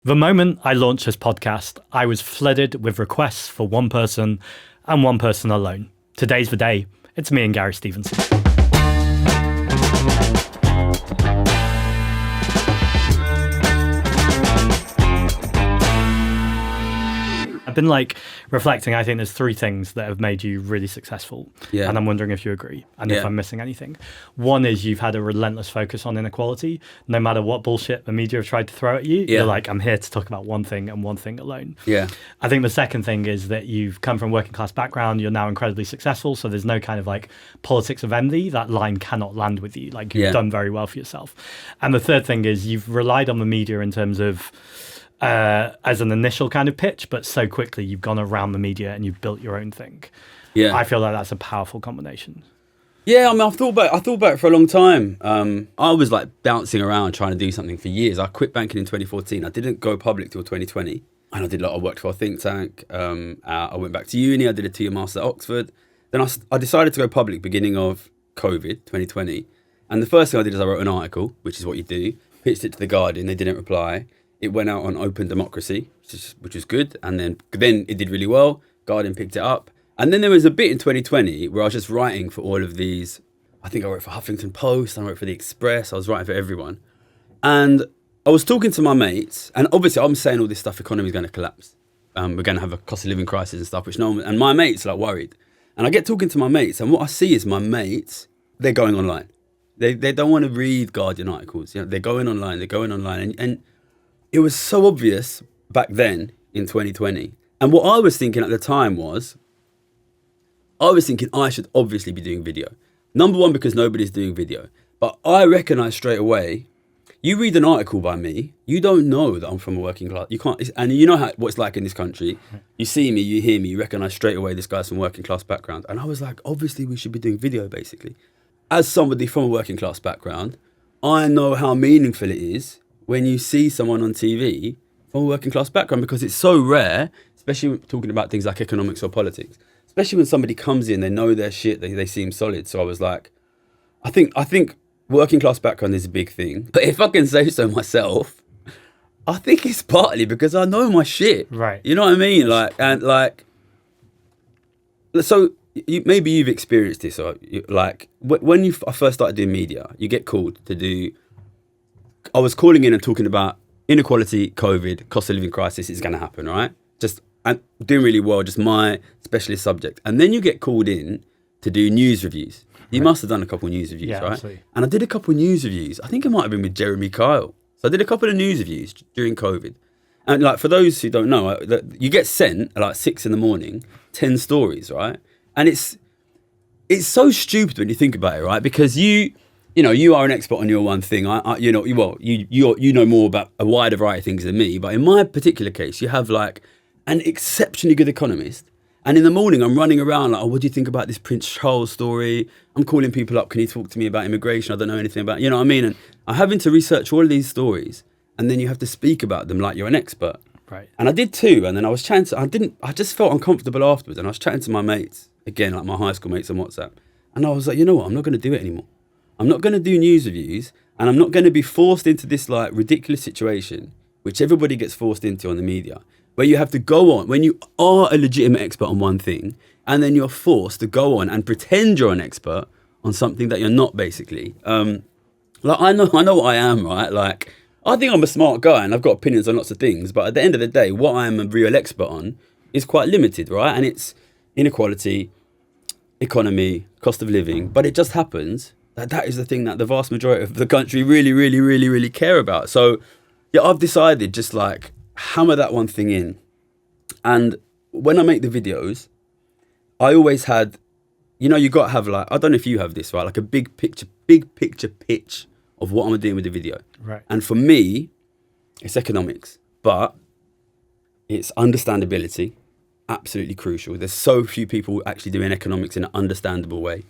The moment I launched this podcast, I was flooded with requests for one person and one person alone. Today's the day. It's me and Gary Stevenson. I've been reflecting. I think there's three things that have made you really successful. Yeah. And I'm wondering if you agree and if I'm missing anything. One is you've had a relentless focus on inequality. No matter what bullshit the media have tried to throw at you, you're like, I'm here to talk about one thing and one thing alone. Yeah. I think the second thing is that you've come from a working class background. You're now incredibly successful. So there's no kind of politics of envy. That line cannot land with you. You've done very well for yourself. And the third thing is you've relied on the media in terms of as an initial kind of pitch, but so quickly you've gone around the media and you've built your own thing. Yeah, I feel like that's a powerful combination. Yeah, I mean, I thought about it for a long time. I was bouncing around trying to do something for years. I quit banking in 2014. I didn't go public till 2020, and I did I worked for a think tank. I went back to uni. I did a 2-year master at Oxford. Then I decided to go public beginning of COVID 2020, and the first thing I did is I wrote an article, which is what you do. Pitched it to the Guardian. They didn't reply. It went out on Open Democracy, which is good. And then it did really well. Guardian picked it up. And then there was a bit in 2020 where I was just writing for all of these. I think I wrote for Huffington Post. I wrote for The Express. I was writing for everyone. And I was talking to my mates. And obviously I'm saying all this stuff, economy is going to collapse. We're going to have a cost of living crisis and stuff, and my mates are worried. And I get talking to my mates. And what I see is my mates, they're going online. They don't want to read Guardian articles. They're going online. And it was so obvious back then in 2020. And what I was thinking at the time was, I should obviously be doing video. Number one, because nobody's doing video. But I recognized straight away, you read an article by me, you don't know that I'm from a working class. You can't, and you know what it's like in this country. You see me, you hear me, you recognize straight away this guy's from a working class background. And I was like, obviously we should be doing video basically. As somebody from a working class background, I know how meaningful it is when you see someone on TV from a working class background, because it's so rare, especially when talking about things like economics or politics, especially when somebody comes in, they know their shit, they seem solid. So I was like, I think working class background is a big thing. But if I can say so myself, I think it's partly because I know my shit. Right. You know what I mean? So maybe you've experienced this, or when I first started doing media, you get called to do. I was calling in and talking about inequality, COVID, cost of living crisis is going to happen, right? I'm doing really well, just my specialist subject. And then you get called in to do news reviews. You must have done a couple of news reviews, right? Absolutely. And I did a couple of news reviews. I think it might have been with Jeremy Kyle. So I did a couple of news reviews during COVID. And for those who don't know, you get sent at 6 a.m, 10 stories, right? And it's so stupid when you think about it, right? Because you are an expert on your one thing. You know more about a wider variety of things than me. But in my particular case, you have an exceptionally good economist. And in the morning, I'm running around what do you think about this Prince Charles story? I'm calling people up. Can you talk to me about immigration? I don't know anything about, you know what I mean? And I'm having to research all of these stories. And then you have to speak about them like you're an expert. Right. And I did too. And then I was chatting I just felt uncomfortable afterwards. And I was chatting to my mates, again, my high school mates on WhatsApp. And I was like, you know what? I'm not going to do it anymore. I'm not going to do news reviews, and I'm not going to be forced into this ridiculous situation, which everybody gets forced into on the media, where you have to go on, when you are a legitimate expert on one thing, and then you're forced to go on and pretend you're an expert on something that you're not, basically. I know what I am, right? I think I'm a smart guy, and I've got opinions on lots of things, but at the end of the day, what I am a real expert on is quite limited, right? And it's inequality, economy, cost of living, but it just happens that is the thing that the vast majority of the country really, really, really, really care about. So, yeah, I've decided just hammer that one thing in. And when I make the videos, I always had, you got to have I don't know if you have this, right? A big picture pitch of what I'm doing with the video. Right. And for me, it's economics, but it's understandability, absolutely crucial. There's so few people actually doing economics in an understandable way.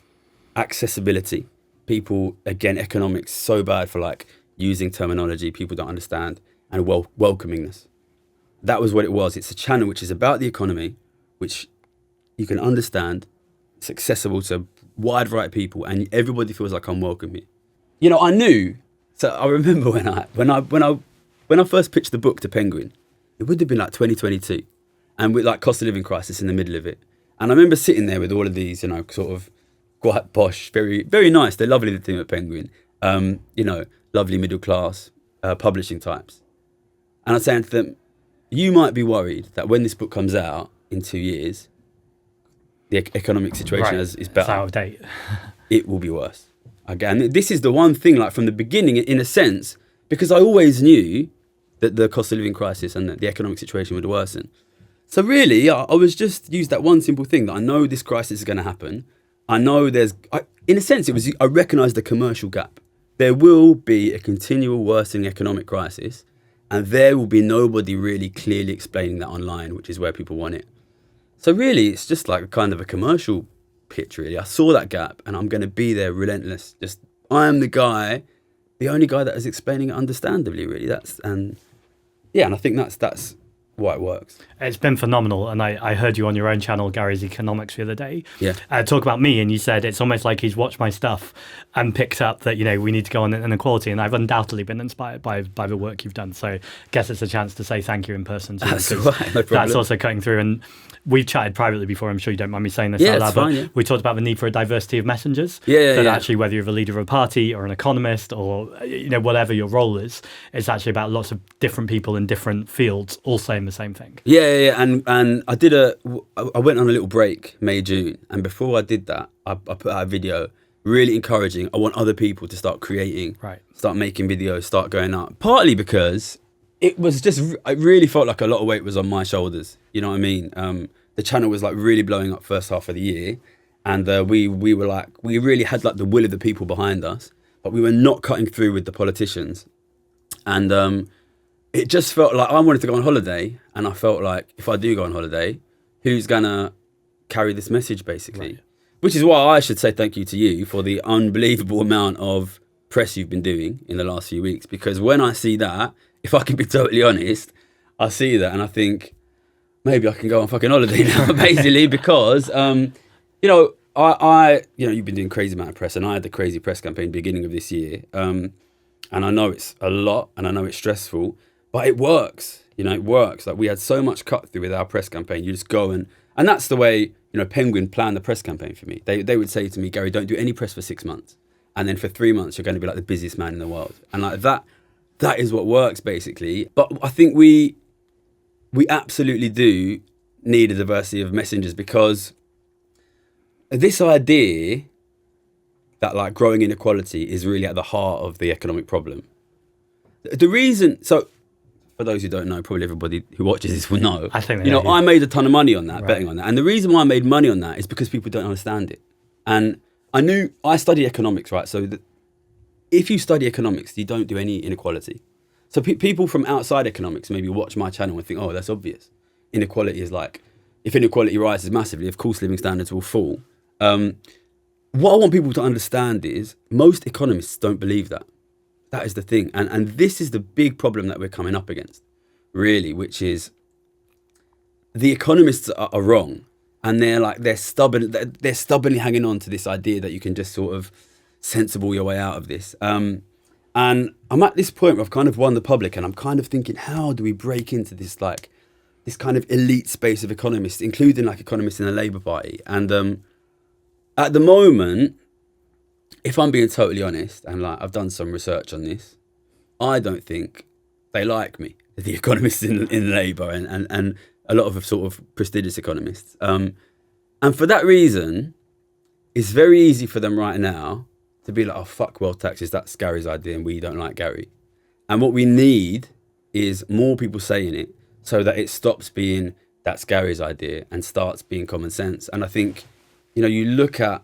Accessibility. People, again, economics so bad for using terminology people don't understand, and welcomingness. That was what it was. It's a channel which is about the economy, which you can understand. It's accessible to a wide variety of people, and everybody feels like I'm welcome here. I knew. So I remember when when I first pitched the book to Penguin, it would have been like 2022, and with like cost of living crisis in the middle of it. And I remember sitting there with all of these, you know, sort of quite posh, very, very nice. They're lovely, the team at Penguin. You know, lovely middle class publishing types. And I was saying to them, you might be worried that when this book comes out in 2 years, the economic situation is better. It's out of date. It will be worse. Again, this is the one thing, like from the beginning, in a sense, because I always knew that the cost of living crisis and the economic situation would worsen. So really, I was just used that one simple thing that I know this crisis is going to happen. I know in a sense, I recognised the commercial gap. There will be a continual worsening economic crisis, and there will be nobody really clearly explaining that online, which is where people want it. So really, it's just like a kind of a commercial pitch, really. I saw that gap, and I'm going to be there relentless. I am the only guy that is explaining it understandably, really. And I think that's why it works. It's been phenomenal, and I heard you on your own channel, Gary's Economics, the other day. Yeah. Talk about me, and you said it's almost like he's watched my stuff and picked up that, you know, we need to go on inequality, and I've undoubtedly been inspired by the work you've done. So I guess it's a chance to say thank you in person. That's right, no problem. That's also cutting through, and we've chatted privately before. I'm sure you don't mind me saying this out loud, fine, but we talked about the need for a diversity of messengers. Actually, whether you're the leader of a party or an economist or, you know, whatever your role is, it's actually about lots of different people in different fields all saying the same thing. And I went on a little break May, June, and before I did that, I put out a video really encouraging. I want other people to start creating, start making videos, start going up. Partly because it really felt like a lot of weight was on my shoulders. You know what I mean? The channel was like really blowing up first half of the year, and we really had like the will of the people behind us, but we were not cutting through with the politicians, and it just felt like I wanted to go on holiday, and I felt like if I do go on holiday, who's gonna carry this message, basically? Which is why I should say thank you to you for the unbelievable amount of press you've been doing in the last few weeks, because when I see that, if I can be totally honest, I see that and I think maybe I can go on fucking holiday now, basically, because you know, you've been doing crazy amount of press, and I had the crazy press campaign beginning of this year, and I know it's a lot, and I know it's stressful, but it works. You know, it works. Like, we had so much cut through with our press campaign. You just go and that's the way, you know, Penguin planned the press campaign for me. They would say to me, Gary, don't do any press for 6 months, and then for 3 months you're going to be like the busiest man in the world, and like that is what works, basically. But I think we absolutely do need a diversity of messengers, because this idea that like growing inequality is really at the heart of the economic problem. The reason, so for those who don't know, probably everybody who watches this will know. I think I made a ton of money on that, betting on that. And the reason why I made money on that is because people don't understand it. And I studied economics, right? So if you study economics, you don't do any inequality. So people from outside economics maybe watch my channel and think, oh, that's obvious. Inequality is like, if inequality rises massively, of course living standards will fall. What I want people to understand is most economists don't believe that. That is the thing. And this is the big problem that we're coming up against, really, which is the economists are wrong. And they're stubbornly hanging on to this idea that you can just sort of sensible your way out of this. And I'm at this point where I've kind of won the public, and I'm kind of thinking, how do we break into this kind of elite space of economists, including like economists in the Labour Party? And at the moment, if I'm being totally honest, and like I've done some research on this, I don't think they like me, the economists in Labour and a lot of sort of prestigious economists. And for that reason, it's very easy for them right now to be like, oh, fuck wealth taxes, that's Gary's idea and we don't like Gary. And what we need is more people saying it so that it stops being that's Gary's idea and starts being common sense. And I think, you know, you look at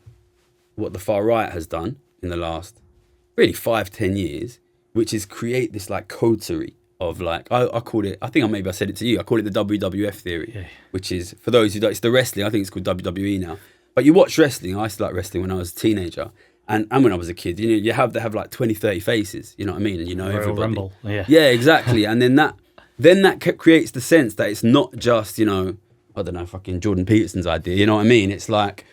what the far right has done in the last really 5-10 years, which is create this like coterie of like, I call it, I think maybe I said it to you, I call it the WWF theory, which is, for those who don't, it's the wrestling, I think it's called WWE now. But you watch wrestling, I used to like wrestling when I was a teenager. And when I was a kid, you know, you have like 20, 30 faces, you know what I mean? And you know Royal everybody. Rumble, yeah, exactly. And then that creates the sense that it's not just, you know, I don't know, fucking Jordan Peterson's idea, you know what I mean? It's like,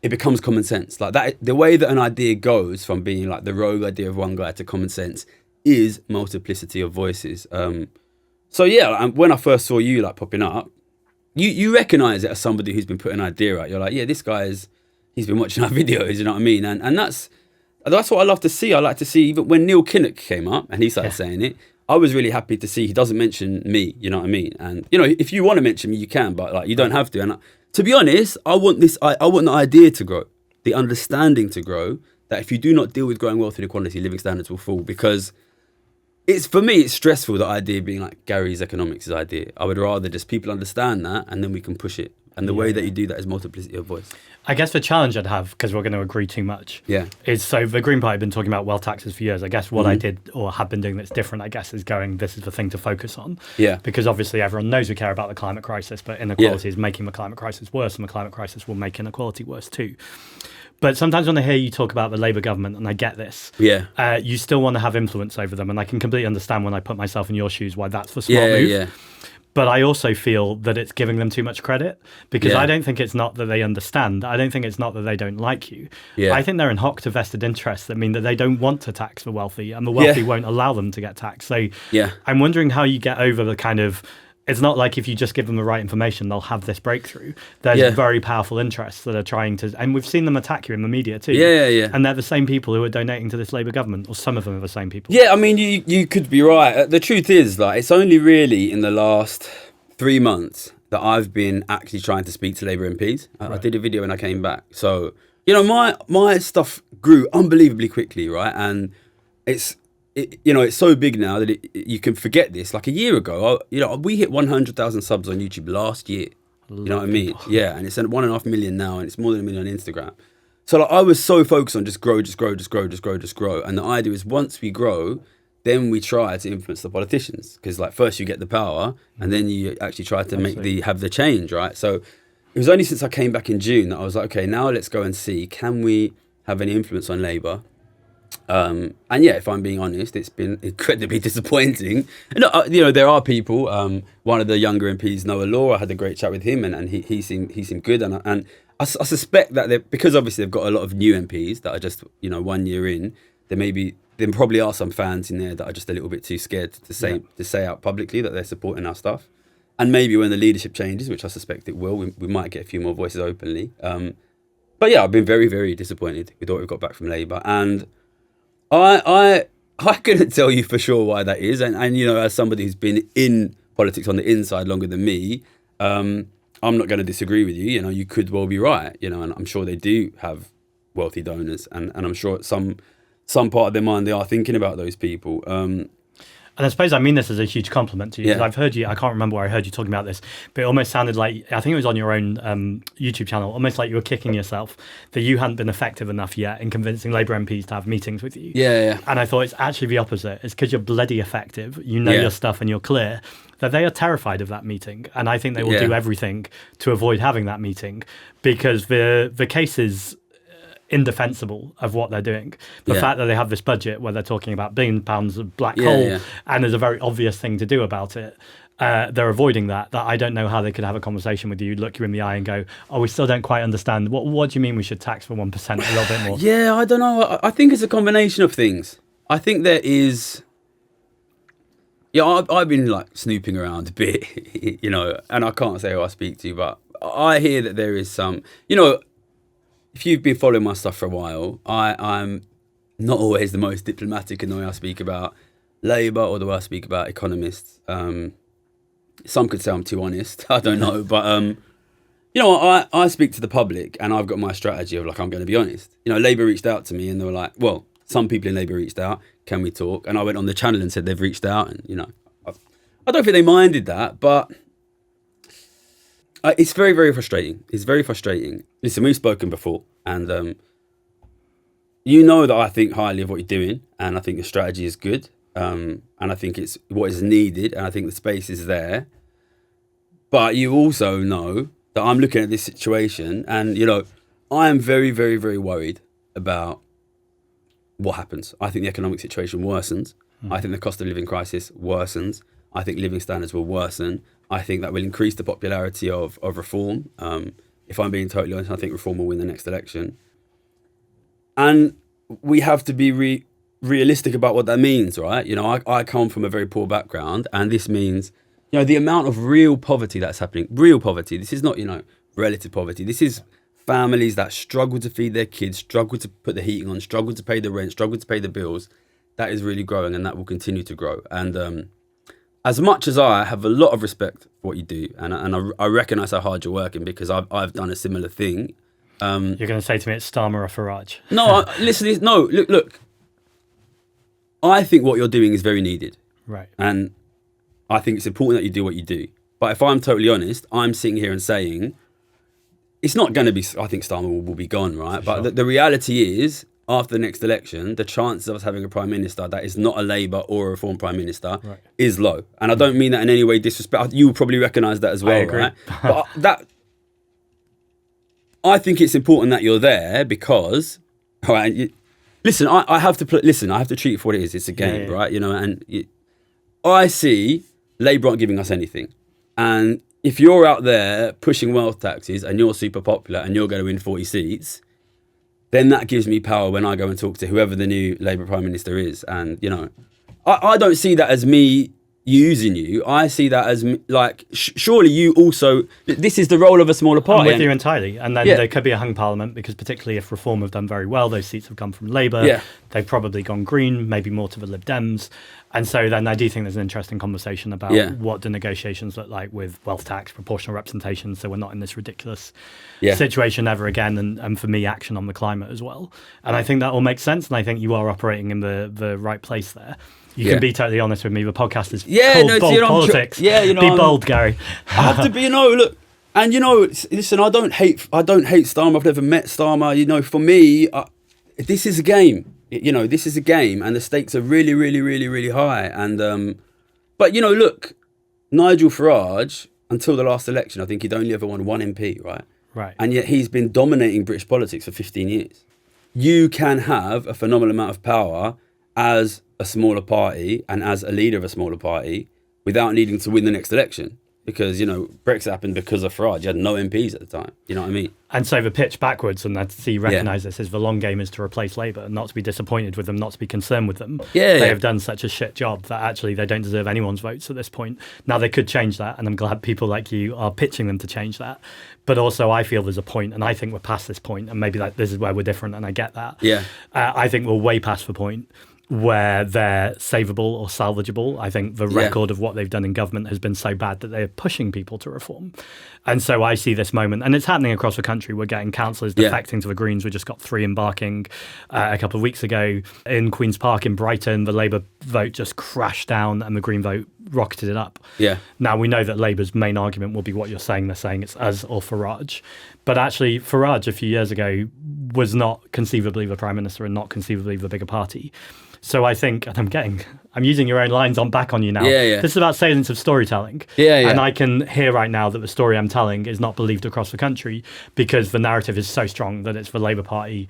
it becomes common sense. Like that, the way that an idea goes from being like the rogue idea of one guy to common sense is multiplicity of voices. So yeah, when I first saw you like popping up, you recognise it as somebody who's been putting an idea out. You're like, yeah, this he's been watching our videos, you know what I mean? And that's what I love to see. I like to see, even when Neil Kinnock came up and he started saying it, I was really happy to see he doesn't mention me, you know what I mean? And, you know, if you want to mention me, you can, but like, you don't have to. And to be honest, I want the idea to grow, the understanding to grow, that if you do not deal with growing wealth inequality, living standards will fall. Because for me, it's stressful, the idea being like Gary's economics' idea. I would rather just people understand that and then we can push it. And the way that you do that is multiplicity of voice. I guess the challenge I'd have, because we're going to agree too much, is so the Green Party have been talking about wealth taxes for years. I guess what I did or have been doing that's different, I guess, is going, this is the thing to focus on. Yeah. Because obviously everyone knows we care about the climate crisis, but inequality is making the climate crisis worse, and the climate crisis will make inequality worse too. But sometimes when I hear you talk about the Labour government, and I get this, you still want to have influence over them. And I can completely understand when I put myself in your shoes why that's the smart move. Yeah. But I also feel that it's giving them too much credit, because I don't think it's not that they understand. I don't think it's not that they don't like you. Yeah. I think they're in hock to vested interests that mean that they don't want to tax the wealthy, and the wealthy won't allow them to get taxed. So I'm wondering how you get over the kind of, it's not like if you just give them the right information, they'll have this breakthrough. There's very powerful interests that are trying to, and we've seen them attack you in the media too. Yeah. And they're the same people who are donating to this Labour government, or some of them are the same people. Yeah, I mean, you could be right. The truth is, like, it's only really in the last 3 months that I've been actually trying to speak to Labour MPs. I did a video when I came back. So, you know, my stuff grew unbelievably quickly, right? And it's so big now that you can forget this. Like a year ago, we hit 100,000 subs on YouTube last year. You know what I mean? Yeah, and it's at 1.5 million now, and it's more than 1 million on Instagram. So like, I was so focused on just grow. And the idea is, once we grow, then we try to influence the politicians. Because like, first you get the power, and then you actually try to have the change, right? So it was only since I came back in June that I was like, okay, now let's go and see, can we have any influence on Labour? And yeah, if I'm being honest, it's been incredibly disappointing. And, there are people. One of the younger MPs, Noah Law, I had a great chat with him, and he seemed good. And I suspect that because obviously they've got a lot of new MPs that are just 1 year in, there probably are some fans in there that are just a little bit too scared to say out publicly that they're supporting our stuff. And maybe when the leadership changes, which I suspect it will, we might get a few more voices openly. But yeah, I've been very, very disappointed with what we've got back from Labour, and I couldn't tell you for sure why that is. And as somebody who's been in politics on the inside longer than me, I'm not going to disagree with you. You could well be right. And I'm sure they do have wealthy donors, and I'm sure at some part of their mind they are thinking about those people. And I suppose I mean this as a huge compliment to you, because I've heard you, I can't remember where I heard you talking about this, but it almost sounded like, I think it was on your own YouTube channel, almost like you were kicking yourself that you hadn't been effective enough yet in convincing Labour MPs to have meetings with you. Yeah. And I thought it's actually the opposite. It's because you're bloody effective, you know your stuff, and you're clear, that they are terrified of that meeting. And I think they will do everything to avoid having that meeting, because the case is indefensible of what they're doing. The fact that they have this budget where they're talking about £1 billion of black coal, and there's a very obvious thing to do about it. They're avoiding that I don't know how they could have a conversation with you, look you in the eye and go, we still don't quite understand. What do you mean we should tax for 1% a little bit more? Yeah, I don't know. I think it's a combination of things. I think there is... Yeah, I've been like snooping around a bit, and I can't say who I speak to, but I hear that there is some... If you've been following my stuff for a while, I'm not always the most diplomatic in the way I speak about Labour or the way I speak about economists. Some could say I'm too honest. I don't know. But, I speak to the public, and I've got my strategy of, like, I'm going to be honest. Labour reached out to me, and they were like, well, some people in Labour reached out. Can we talk? And I went on the channel and said they've reached out. And, I don't think they minded that, but... it's very, very frustrating. It's very frustrating. Listen, we've spoken before, and that I think highly of what you're doing, and I think the strategy is good, and I think it's what is needed, and I think the space is there. But you also know that I'm looking at this situation, and I am very, very, very worried about what happens. I think the economic situation worsens. I think the cost of living crisis worsens. I think living standards will worsen. I think that will increase the popularity of reform. If I'm being totally honest, I think reform will win the next election. And we have to be realistic about what that means, right? You know, I come from a very poor background, and this means, you know, the amount of real poverty that's happening, real poverty. This is not, you know, relative poverty. This is families that struggle to feed their kids, struggle to put the heating on, struggle to pay the rent, struggle to pay the bills. That is really growing, and that will continue to grow. And as much as I have a lot of respect for what you do, and I recognise how hard you're working, because I've done a similar thing. You're going to say to me it's Starmer or Farage? No, listen, no, look. I think what you're doing is very needed. Right. And I think it's important that you do what you do. But if I'm totally honest, I'm sitting here and saying, it's not going to be, I think Starmer will be gone, right? But sure. the reality is, after the next election, the chances of us having a prime minister that is not a Labour or a Reform prime minister is low. And I don't mean that in any way disrespect. You probably recognise that as well, right? But I think it's important that you're there because, all right, listen, I have to treat it for what it is. It's a game, right? You know, and I see Labour aren't giving us anything. And if you're out there pushing wealth taxes and you're super popular and you're going to win 40 seats, then that gives me power when I go and talk to whoever the new Labour Prime Minister is. And, you know, I don't see that as me using you. I see that as like, surely you also, this is the role of a smaller party. I'm with you entirely. And then there could be a hung parliament, because particularly if Reform have done very well, those seats have come from Labour. Yeah. They've probably gone Green, maybe more to the Lib Dems. And so then I do think there's an interesting conversation about what do negotiations look like with wealth tax, proportional representation, so we're not in this ridiculous situation ever again, and for me, action on the climate as well. And I think that all makes sense, and I think you are operating in the right place there. You can be totally honest with me. The podcast is called Bold Politics. Be bold, Gary. I have to be, you know, look, and you know, listen, I don't hate Starmer. I've never met Starmer. You know, for me, this is a game. You know, this is a game, and the stakes are really, really, really, really high. And but you know, look, Nigel Farage, until the last election, I think he'd only ever won one MP, right? Right. And yet he's been dominating British politics for 15 years. You can have a phenomenal amount of power as a smaller party and as a leader of a smaller party without needing to win the next election. Because, you know, Brexit happened because of Farage. You had no MPs at the time. You know what I mean? And so the pitch backwards, and I see you recognise this, is the long game is to replace Labour, and not to be disappointed with them, not to be concerned with them. They have done such a shit job that actually they don't deserve anyone's votes at this point. Now, they could change that, and I'm glad people like you are pitching them to change that. But also, I feel there's a point, and I think we're past this point, and maybe this is where we're different, and I get that. I think we're way past the point where they're savable or salvageable. I think the record of what they've done in government has been so bad that they're pushing people to reform. And so I see this moment, and it's happening across the country. We're getting councillors defecting to the Greens. We just got 3 embarking a couple of weeks ago. In Queen's Park in Brighton, the Labour vote just crashed down and the Green vote rocketed it up. Now, we know that Labour's main argument will be what you're saying. They're saying it's us or Farage. But actually, Farage a few years ago was not conceivably the Prime Minister and not conceivably the bigger party. So I think, and I'm using your own lines back on you now. This is about salience of storytelling. And I can hear right now that the story I'm telling is not believed across the country because the narrative is so strong that it's the Labour Party.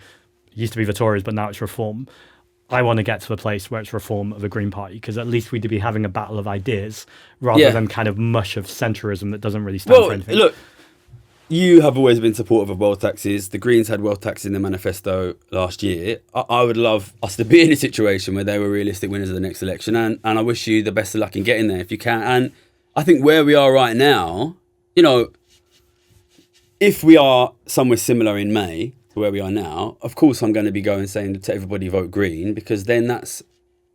It used to be the Tories, but now it's Reform. I want to get to a place where it's Reform of the Green Party, because at least we'd be having a battle of ideas rather than kind of mush of centrism that doesn't really stand for anything. Look, you have always been supportive of wealth taxes. The Greens had wealth taxes in the manifesto last year. I would love us to be in a situation where they were realistic winners of the next election. And I wish you the best of luck in getting there if you can. And I think where we are right now, you know, if we are somewhere similar in May to where we are now, of course I'm going to be going saying to everybody vote Green, because then that's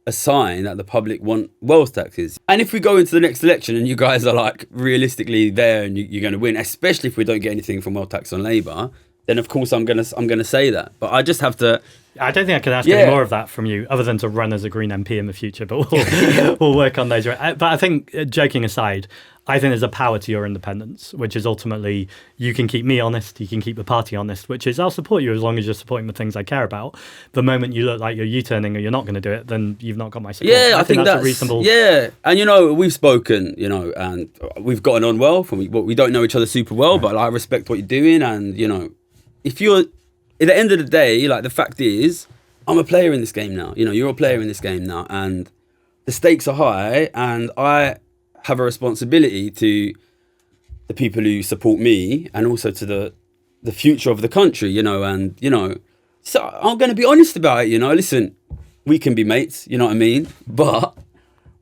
a sign that the public want wealth taxes. And if we go into the next election and you guys are like realistically there and you're going to win, especially if we don't get anything from wealth tax on Labour, then of course I'm gonna say that. But I just have to. I don't think I can ask any more of that from you, other than to run as a Green MP in the future. But we'll work on those. But I think, joking aside, I think there's a power to your independence, which is ultimately you can keep me honest, you can keep the party honest, which is I'll support you as long as you're supporting the things I care about. The moment you look like you're U-turning or you're not going to do it, then you've not got my support. Yeah, I think that's a reasonable. Yeah, and you know, we've spoken, you know, and we've gotten on well. We don't know each other super well, but I respect what you're doing, and you know, if you're at the end of the day, like the fact is, I'm a player in this game now. You know, you're a player in this game now, and the stakes are high, and I have a responsibility to the people who support me and also to the future of the country, you know, and, you know, so I'm going to be honest about it, you know, listen, we can be mates, you know what I mean? But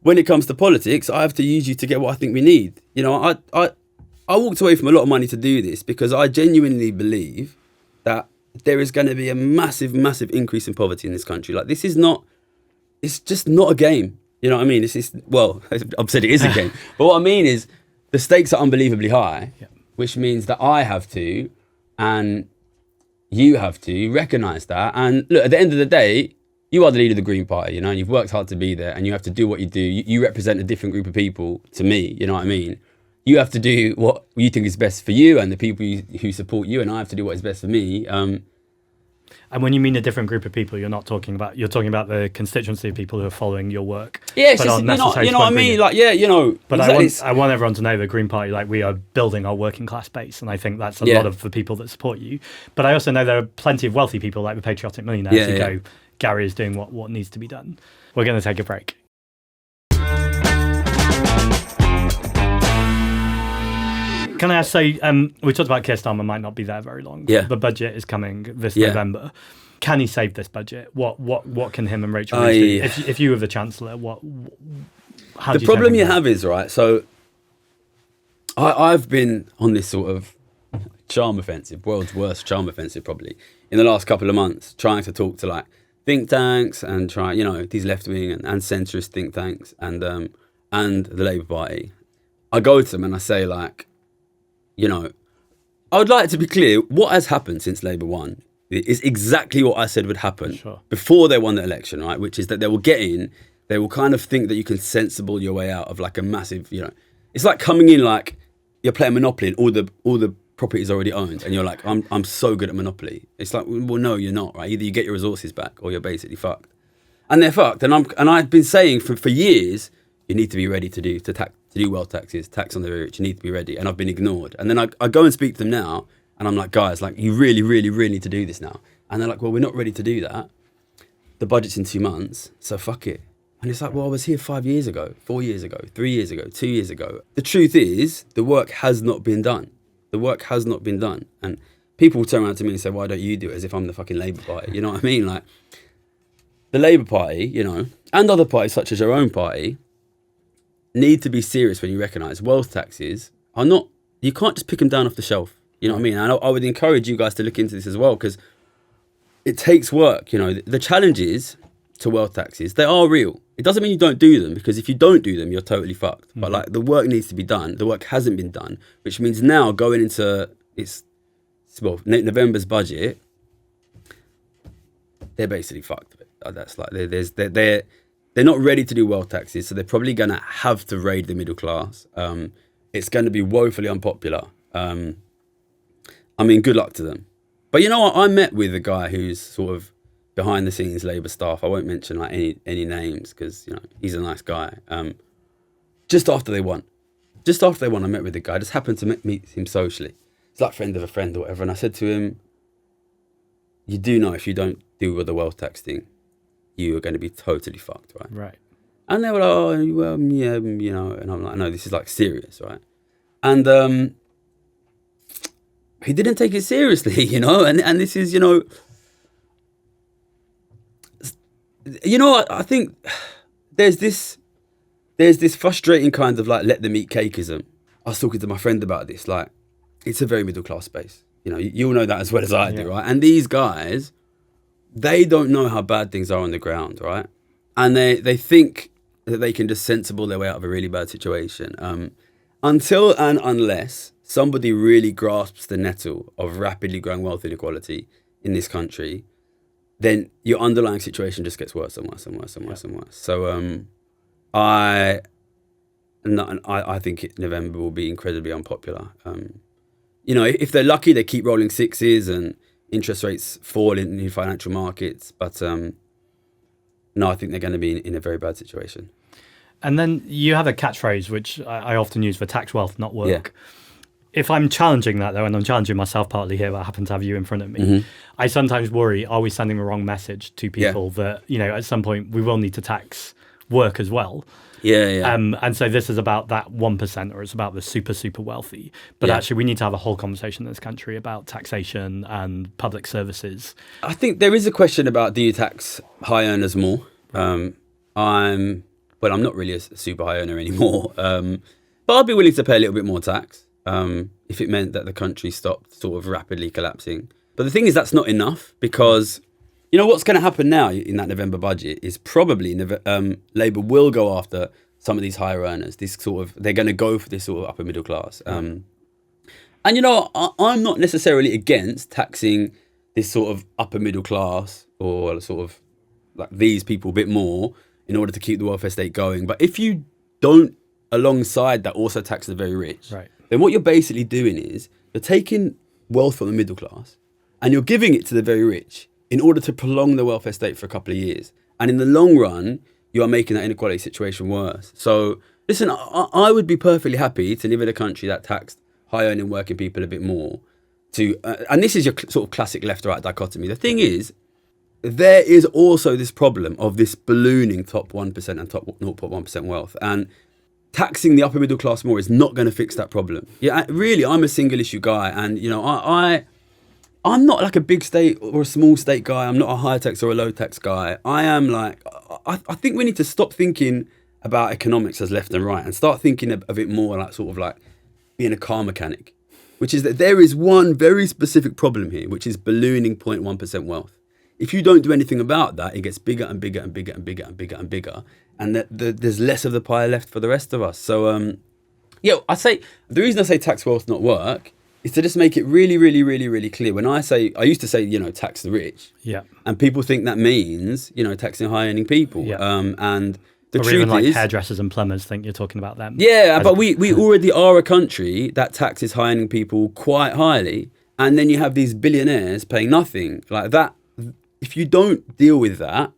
when it comes to politics, I have to use you to get what I think we need. You know, I walked away from a lot of money to do this because I genuinely believe that there is going to be a massive, massive increase in poverty in this country. Like, this is not, it's just not a game. You know what I mean? It's well, I've said it is a game. But what I mean is the stakes are unbelievably high, which means that I have to, and you have to recognise that. And look, at the end of the day, you are the leader of the Green Party, you know, and you've worked hard to be there, and you have to do what you do. You represent a different group of people to me, you know what I mean? You have to do what you think is best for you and the people who support you, and I have to do what is best for me. And when you mean a different group of people, you're talking about the constituency of people who are following your work. Yeah, it's just, you know what I mean? Like, yeah, you know. But exactly. I want everyone to know the Green Party, like, we are building our working class base, and I think that's a lot of the people that support you. But I also know there are plenty of wealthy people, like the patriotic millionaires, who go, Gary is doing what needs to be done. We're going to take a break. Can I ask, so we talked about Keir Starmer might not be there very long. Yeah. The budget is coming this November. Can he save this budget? What can him and Rachel Reeves do? If you were the Chancellor, how do you problem you have is, right, so I've been on this sort of charm offensive, world's worst charm offensive probably, in the last couple of months, trying to talk to like think tanks and try, you know, these left-wing and centrist think tanks and the Labour Party. I go to them and I say, like, you know, I would like to be clear, what has happened since Labour won is exactly what I said would happen before they won the election, right? Which is that they will get in, they will kind of think that you can sensible your way out of like a massive, you know, it's like coming in like you're playing Monopoly and all the property is already owned and you're like, I'm so good at Monopoly. It's like, well, no, you're not, right? Either you get your resources back or you're basically fucked. And they're fucked. And I've been saying for years, you need to be ready to do wealth taxes, tax on the rich, you need to be ready. And I've been ignored. And then I go and speak to them now, and I'm like, guys, like, you really, really, really need to do this now. And they're like, well, we're not ready to do that. The budget's in 2 months, so fuck it. And it's like, well, I was here 5 years ago, 4 years ago, 3 years ago, 2 years ago. The truth is, the work has not been done. The work has not been done. And people will turn around to me and say, why don't you do it? As if I'm the fucking Labour Party. You know what I mean? Like, the Labour Party, you know, and other parties such as your own party, need to be serious when you recognise wealth taxes are not, you can't just pick them down off the shelf. You know what I mean? And I would encourage you guys to look into this as well, because it takes work. You know, the challenges to wealth taxes, they are real. It doesn't mean you don't do them, because if you don't do them, you're totally fucked. Mm-hmm. But like, the work needs to be done. The work hasn't been done, which means now going into November's budget, they're basically fucked. That's like, they're not ready to do wealth taxes, so they're probably going to have to raid the middle class. It's going to be woefully unpopular. I mean, good luck to them. But you know what? I met with a guy who's sort of behind the scenes Labour staff. I won't mention like any names, because, you know, he's a nice guy. Just after they won, I met with the guy. I just happened to meet him socially. It's like friend of a friend or whatever. And I said to him, you do know if you don't deal with the wealth tax thing, you are going to be totally fucked, right? Right. And they were like, oh, well, yeah, you know. And I'm like, no, this is like serious, right? And he didn't take it seriously, you know. And this is, you know, I think there's this frustrating kind of like let them eat cakeism. I was talking to my friend about this. Like, it's a very middle class space. You know, you'll know that as well as I do, right? And these guys, they don't know how bad things are on the ground, right? And they think that they can just sensible their way out of a really bad situation. Until and unless somebody really grasps the nettle of rapidly growing wealth inequality in this country, then your underlying situation just gets worse and worse and worse and worse and worse. So I think November will be incredibly unpopular. You know, if they're lucky, they keep rolling sixes and interest rates fall in financial markets. But no, I think they're going to be in a very bad situation. And then you have a catchphrase, which I often use for tax wealth, not work. Yeah. If I'm challenging that, though, and I'm challenging myself partly here, but I happen to have you in front of me, mm-hmm. I sometimes worry, are we sending the wrong message to people that, you know, at some point we will need to tax work as well? Yeah. And so this is about that 1%, or it's about the super, super wealthy. But actually, we need to have a whole conversation in this country about taxation and public services. I think there is a question about, do you tax high earners more? I'm not really a super high earner anymore, but I'd be willing to pay a little bit more tax if it meant that the country stopped sort of rapidly collapsing. But the thing is, that's not enough, because you know what's going to happen now in that November budget is probably Labour will go after some of these higher earners. They're going to go for this sort of upper middle class. And you know, I'm not necessarily against taxing this sort of upper middle class or sort of like these people a bit more in order to keep the welfare state going. But if you don't, alongside that, also tax the very rich, right, then what you're basically doing is you're taking wealth from the middle class and you're giving it to the very rich in order to prolong the welfare state for a couple of years. And in the long run, you are making that inequality situation worse. So listen, I would be perfectly happy to live in a country that taxed high earning working people a bit more and this is your sort of classic left right dichotomy. The thing is, there is also this problem of this ballooning top 1% and top 0.1% wealth, and taxing the upper middle class more is not going to fix that problem. Yeah, really, I'm a single issue guy, and you know, I'm not like a big state or a small state guy. I'm not a high tax or a low tax guy. I am like, I think we need to stop thinking about economics as left and right and start thinking of it more like sort of like being a car mechanic, which is that there is one very specific problem here, which is ballooning 0.1% wealth. If you don't do anything about that, it gets bigger and bigger and bigger and bigger and bigger and bigger, and there's less of the pie left for the rest of us. So, I say the reason I say tax wealth not work is to just make it really, really, really, really clear. When I used to say, you know, tax the rich, and people think that means, you know, taxing high earning people, and the or truth even like is, hairdressers and plumbers think you're talking about them. Yeah, but we already are a country that taxes high earning people quite highly, and then you have these billionaires paying nothing like that. If you don't deal with that,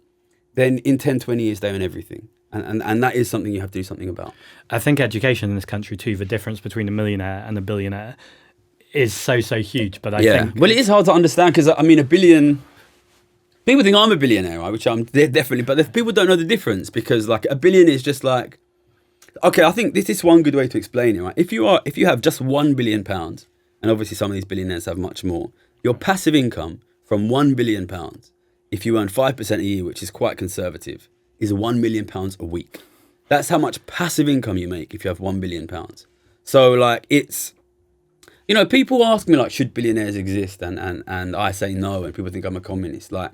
then in 10, 20 years they own everything. And that is something you have to do something about. I think education in this country too, the difference between a millionaire and a billionaire is so huge. But I think... Well, it is hard to understand because, I mean, a billion... People think I'm a billionaire, right? Which I'm definitely, but people don't know the difference because like a billion is just like... Okay, I think this is one good way to explain it, right? If you have just £1 billion, and obviously some of these billionaires have much more, your passive income from £1 billion, if you earn 5% a year, which is quite conservative, is £1 million a week. That's how much passive income you make if you have £1 billion. So like it's, you know, people ask me like, should billionaires exist? And I say no, and people think I'm a communist. Like,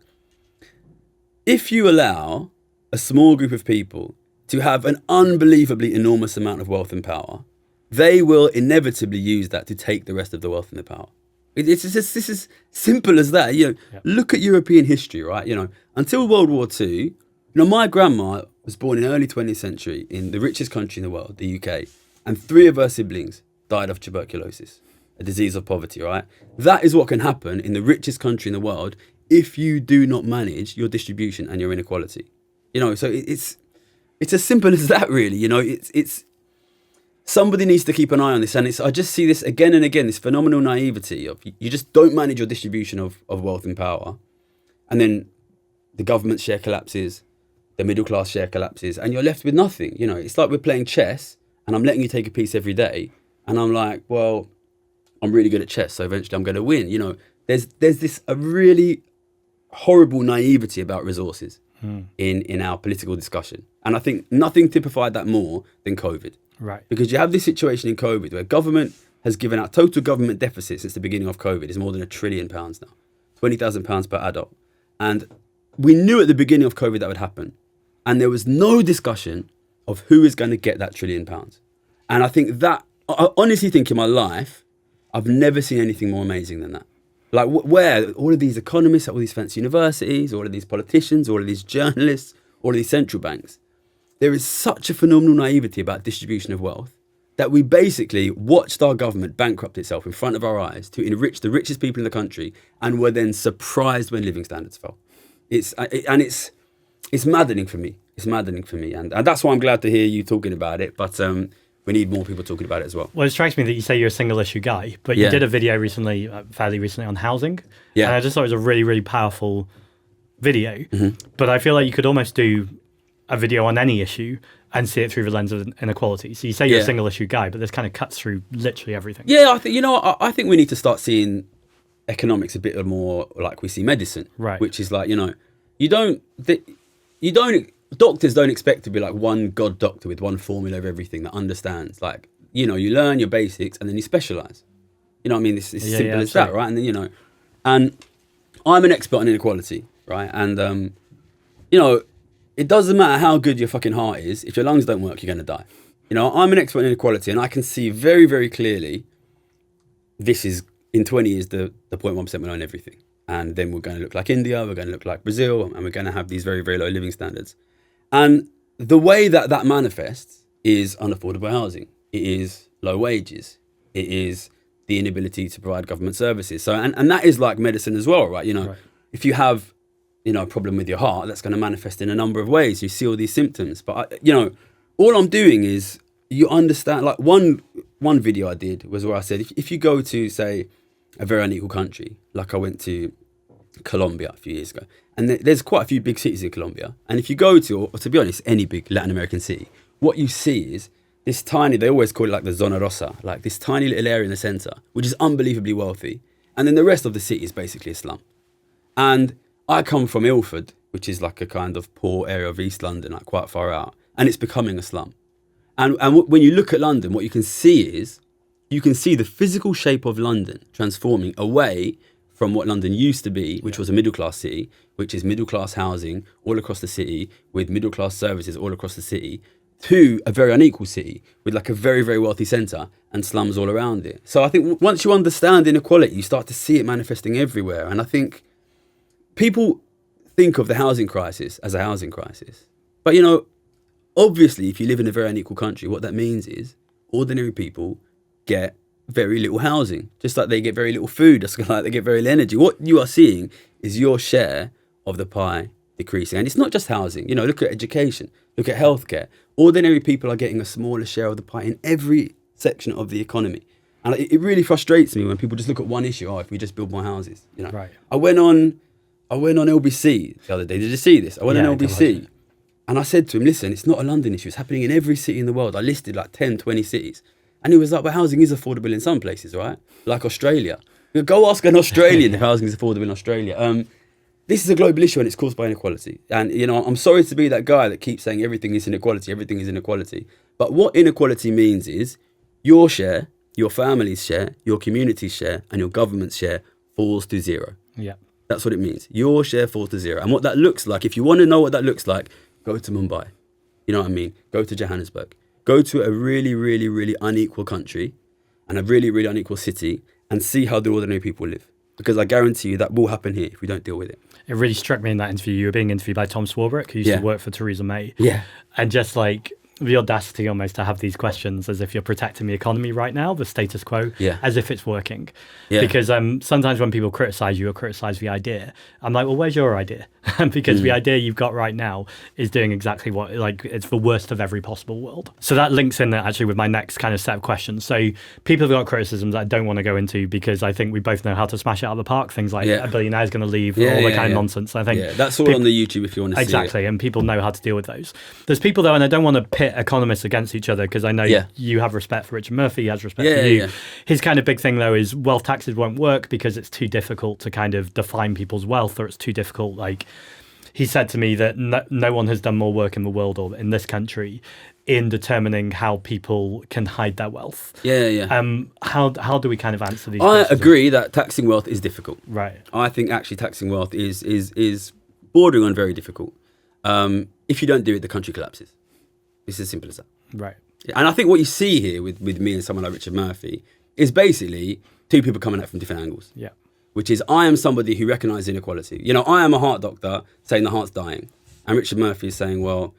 if you allow a small group of people to have an unbelievably enormous amount of wealth and power, they will inevitably use that to take the rest of the wealth and the power. It's just, this is simple as that. You know, Look at European history, right? You know, until World War II, you know, my grandma was born in the early 20th century in the richest country in the world, the UK, and 3 of her siblings died of tuberculosis, a disease of poverty, right? That is what can happen in the richest country in the world if you do not manage your distribution and your inequality. You know, so it's as simple as that, really. You know, it's somebody needs to keep an eye on this, and I just see this again and again, this phenomenal naivety of you just don't manage your distribution of wealth and power, and then the government share collapses, the middle class share collapses, and you're left with nothing. You know, it's like we're playing chess, and I'm letting you take a piece every day, and I'm like, well, I'm really good at chess, so eventually I'm going to win. You know, there's this a really horrible naivety about resources in our political discussion, and I think nothing typified that more than COVID. Right. Because you have this situation in COVID where government has given out total government deficit since the beginning of COVID is more than £1 trillion now, £20,000 per adult. And we knew at the beginning of COVID that would happen. And there was no discussion of who is going to get that £1 trillion. And I think that, I honestly think in my life, I've never seen anything more amazing than that. Like where all of these economists at all these fancy universities, all of these politicians, all of these journalists, all of these central banks, there is such a phenomenal naivety about distribution of wealth that we basically watched our government bankrupt itself in front of our eyes to enrich the richest people in the country, and were then surprised when living standards fell. It's maddening for me. It's maddening for me, and that's why I'm glad to hear you talking about it. But we need more people talking about it as well. Well, it strikes me that you say you're a single issue guy, but you did a video recently, fairly recently, on housing. Yeah, and I just thought it was a really, really powerful video. Mm-hmm. But I feel like you could almost do a video on any issue and see it through the lens of inequality. So you say you're a single issue guy, but this kind of cuts through literally everything. Yeah, I think we need to start seeing economics a bit more like we see medicine, right? Which is like, you know, doctors don't expect to be like one god doctor with one formula of everything that understands. Like, you know, you learn your basics and then you specialize. You know what I mean? It's simple as that, right? And then, you know, and I'm an expert on inequality, right? And, you know, it doesn't matter how good your fucking heart is. If your lungs don't work, you're going to die. You know, I'm an expert in inequality, and I can see very, very clearly this is, in 20 years, the 0.1% will own everything. And then we're going to look like India, we're going to look like Brazil, and we're going to have these very, very low living standards. And the way that that manifests is unaffordable housing. It is low wages. It is the inability to provide government services. So, and that is like medicine as well, right? You know, if you have, you know, a problem with your heart, that's going to manifest in a number of ways. You see all these symptoms. But, you know, all I'm doing is, you understand, like one video I did was where I said, if you go to, say, a very unequal country, like I went to Colombia a few years ago, and there's quite a few big cities in Colombia, and if you go to, or to be honest, any big Latin American city, what you see is this tiny, they always call it like the Zona Rosa, like this tiny little area in the centre, which is unbelievably wealthy, and then the rest of the city is basically a slum. And I come from Ilford, which is like a kind of poor area of East London, like quite far out, and it's becoming a slum. And when you look at London, what you can see is, you can see the physical shape of London transforming away from what London used to be, which was a middle-class city, which is middle-class housing all across the city, with middle-class services all across the city, to a very unequal city, with like a very, very wealthy centre and slums all around it. So I think once you understand inequality, you start to see it manifesting everywhere. And I think people think of the housing crisis as a housing crisis. But, you know, obviously, if you live in a very unequal country, what that means is ordinary people get very little housing, just like they get very little food, just like they get very little energy. What you are seeing is your share of the pie decreasing. And it's not just housing. You know, look at education, look at healthcare. Ordinary people are getting a smaller share of the pie in every section of the economy. And it really frustrates me when people just look at one issue. Oh, if we just build more houses, you know. Right. I went on LBC the other day. Did you see this? I went on LBC. And I said to him, listen, it's not a London issue. It's happening in every city in the world. I listed like 10, 20 cities. And he was like, but housing is affordable in some places, right? Like Australia. Go ask an Australian if housing is affordable in Australia. This is a global issue and it's caused by inequality. And, you know, I'm sorry to be that guy that keeps saying everything is inequality, everything is inequality. But what inequality means is your share, your family's share, your community's share, and your government's share falls to zero. Yeah. That's what it means. Your share falls to zero. And what that looks like, if you want to know what that looks like, go to Mumbai. You know what I mean? Go to Johannesburg. Go to a really, really, really unequal country and a really, really unequal city and see how the ordinary people live. Because I guarantee you that will happen here if we don't deal with it. It really struck me in that interview. You were being interviewed by Tom Swarbrick, who used to work for Theresa May. Yeah. And just like the audacity almost to have these questions as if you're protecting the economy right now, the status quo, as if it's working. Yeah. Because sometimes when people criticize you or criticize the idea, I'm like, well, where's your idea? Because the idea you've got right now is doing exactly what, like, it's the worst of every possible world. So that links in there actually with my next kind of set of questions. So people have got criticisms I don't want to go into because I think we both know how to smash it out of the park. Things like a billionaire is going to leave, all the kind of nonsense. I think that's all on the YouTube if you want to see it. Exactly, and people know how to deal with those. There's people though, and I don't want to pit economists against each other because I know you have respect for Richard Murphy, he has respect for you. His kind of big thing though is wealth taxes won't work because it's too difficult to kind of define people's wealth, or it's too difficult. Like he said to me that no one has done more work in the world or in this country in determining how people can hide their wealth. How do we kind of answer these? I agree that taxing wealth is difficult. Right. I think actually taxing wealth is bordering on very difficult. If you don't do it, the country collapses. It's as simple as that. Right. And I think what you see here with me and someone like Richard Murphy is basically two people coming at it from different angles. Yeah. Which is, I am somebody who recognises inequality. You know, I am a heart doctor saying the heart's dying. And Richard Murphy is saying, well,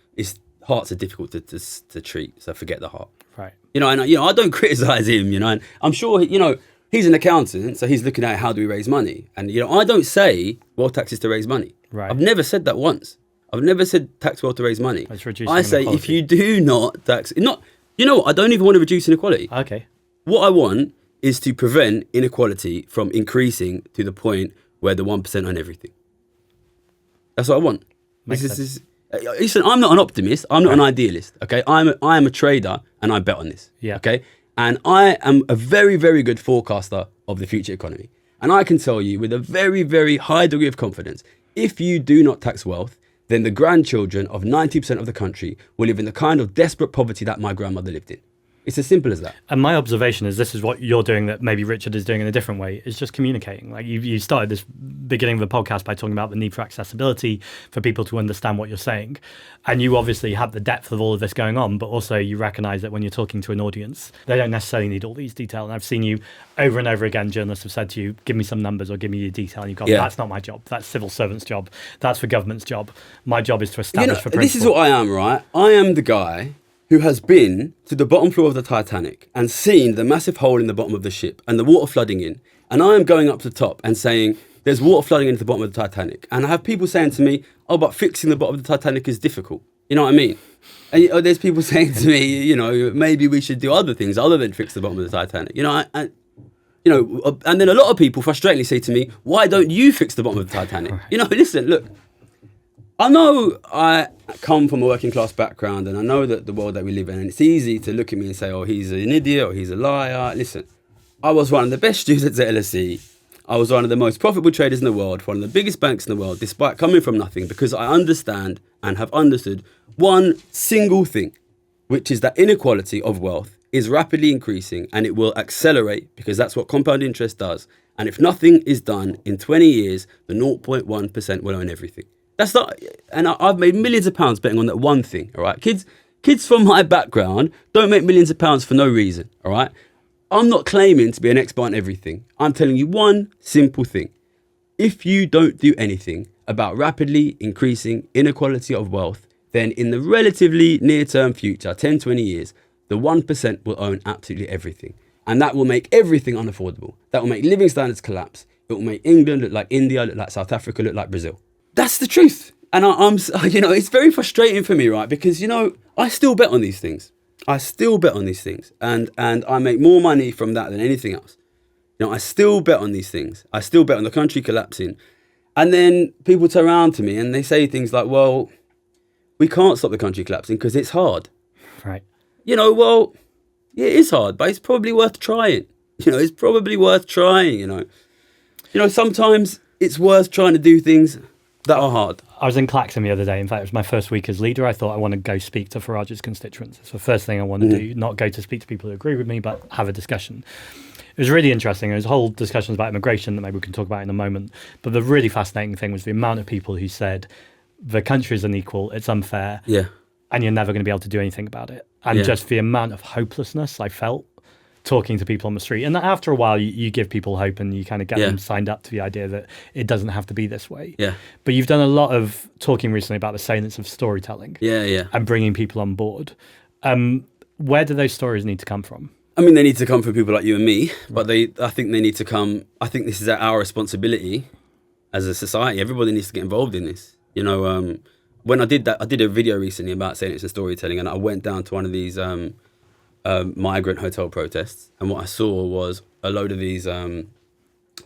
hearts are difficult to treat, so forget the heart. Right. You know, and I don't criticise him, you know, and I'm sure, you know, he's an accountant, so he's looking at how do we raise money. And, you know, I don't say wealth tax is to raise money. Right. I've never said that once. I've never said tax wealth to raise money. I say if you do not tax, you know what, I don't even want to reduce inequality. Okay. What I want is to prevent inequality from increasing to the point where the 1% own everything. That's what I want. Listen, I'm not an optimist. I'm not an idealist. Okay, I am a trader, and I bet on this. Yeah. Okay, and I am a very, very good forecaster of the future economy, and I can tell you with a very, very high degree of confidence, if you do not tax wealth, then the grandchildren of 90% of the country will live in the kind of desperate poverty that my grandmother lived in. It's as simple as that. And my observation is this is what you're doing that maybe Richard is doing in a different way, is just communicating. Like you started this beginning of the podcast by talking about the need for accessibility, for people to understand what you're saying. And you obviously have the depth of all of this going on, but also you recognize that when you're talking to an audience, they don't necessarily need all these details. And I've seen you over and over again, journalists have said to you, give me some numbers or give me your detail. And you've gone, that's not my job. That's civil servant's job. That's the government's job. My job is to establish for principle. This is what I am, right? I am the guy who has been to the bottom floor of the Titanic and seen the massive hole in the bottom of the ship and the water flooding in. And I am going up to the top and saying, there's water flooding into the bottom of the Titanic. And I have people saying to me, oh, but fixing the bottom of the Titanic is difficult. You know what I mean? And there's people saying to me, maybe we should do other things other than fix the bottom of the Titanic. And then a lot of people frustratingly say to me, why don't you fix the bottom of the Titanic? Listen, look, I know I come from a working class background and I know that the world that we live in, and it's easy to look at me and say, oh, he's an idiot or he's a liar. Listen, I was one of the best students at LSE. I was one of the most profitable traders in the world, for one of the biggest banks in the world, despite coming from nothing, because I understand and have understood one single thing, which is that inequality of wealth is rapidly increasing and it will accelerate because that's what compound interest does. And if nothing is done in 20 years, the 0.1% will own everything. That's not, and I've made millions of pounds betting on that one thing, all right? Kids from my background don't make millions of pounds for no reason, all right? I'm not claiming to be an expert on everything. I'm telling you one simple thing. If you don't do anything about rapidly increasing inequality of wealth, then in the relatively near-term future, 10, 20 years, the 1% will own absolutely everything. And that will make everything unaffordable. That will make living standards collapse. It will make England look like India, look like South Africa, look like Brazil. That's the truth. And I'm it's very frustrating for me, right? Because, I still bet on these things. And I make more money from that than anything else. I still bet on these things. I still bet on the country collapsing. And then people turn around to me and they say things like, well, we can't stop the country collapsing because it's hard. Right. Well, yeah, it is hard, but it's probably worth trying. It's probably worth trying, sometimes it's worth trying to do things that are hard. I was in Clacton the other day. In fact, it was my first week as leader. I thought I want to go speak to Farage's constituents. It's the first thing I want to do, not go to speak to people who agree with me, but have a discussion. It was really interesting. There was whole discussions about immigration that maybe we can talk about in a moment. But the really fascinating thing was the amount of people who said, the country is unequal, it's unfair, and you're never going to be able to do anything about it. And just the amount of hopelessness I felt talking to people on the street. And after a while, you give people hope and you kind of get them signed up to the idea that it doesn't have to be this way. Yeah. But you've done a lot of talking recently about the salience of storytelling. And bringing people on board. Where do those stories need to come from? I mean, they need to come from people like you and me, but I think they need to come, I think this is our responsibility as a society. Everybody needs to get involved in this. When I did that, I did a video recently about salience and storytelling, and I went down to one of these migrant hotel protests, and what I saw was a load of these what